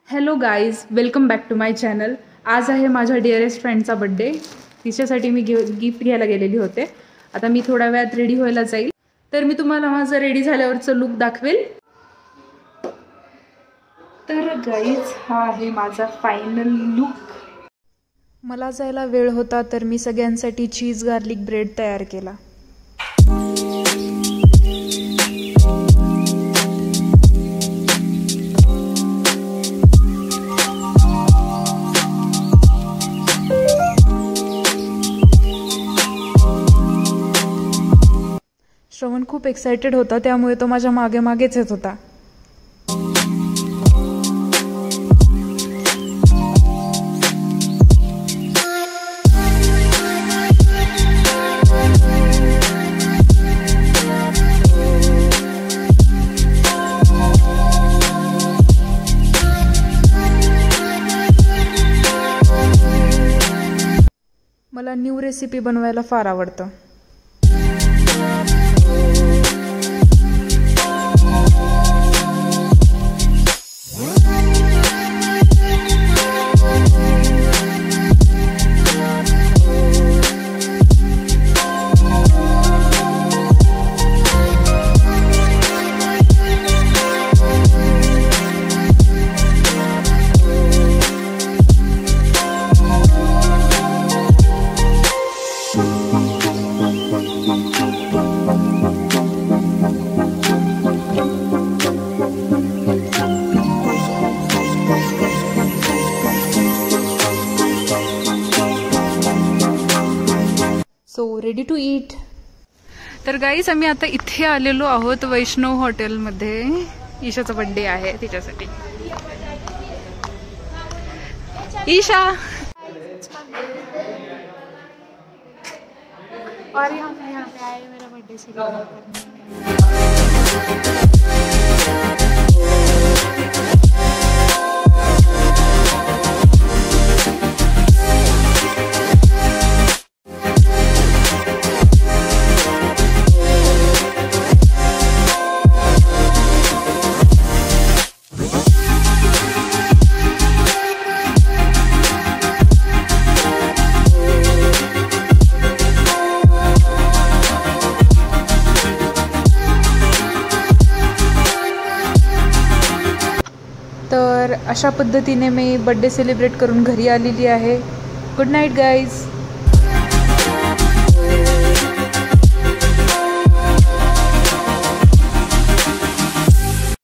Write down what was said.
Hello guys, welcome back to my channel. आज आहे माझ्या डिअरेस्ट फ्रेंडचा बड्डे. तिच्यासाठी मी गिफ्ट घ्यायला गेलेली होते. आता मी थोड्या वेळात रेडी व्हायला जाईल, तर मी तुम्हाला माझं रेडी झाल्यावरचं लुक दाखवेल. तर गाईज, हा आहे माझा फायनल लुक. मला जायला वेळ होता तर मी सगळ्यांसाठी चीज गार्लिक ब्रेड तयार केला. श्रवण खूप एक्सायटेड होता, त्यामुळे तो माझ्या मागे मागेच येत होता. मला न्यू रेसिपी बनवायला फार आवडतं. So ready to eat. तर गाईज, आम्ही आता इथे आलेलो आहोत वैष्णव हॉटेलमध्ये. ईशाचा बर्थडे आहे, तिच्यासाठी. ईशा, और हम यहाँ पे आए मेरा बर्थडे सेलिब्रेट करने. तर अशा पद्धतीने मी बर्थडे सेलिब्रेट करून घरी आलेली आहे. Good night guys.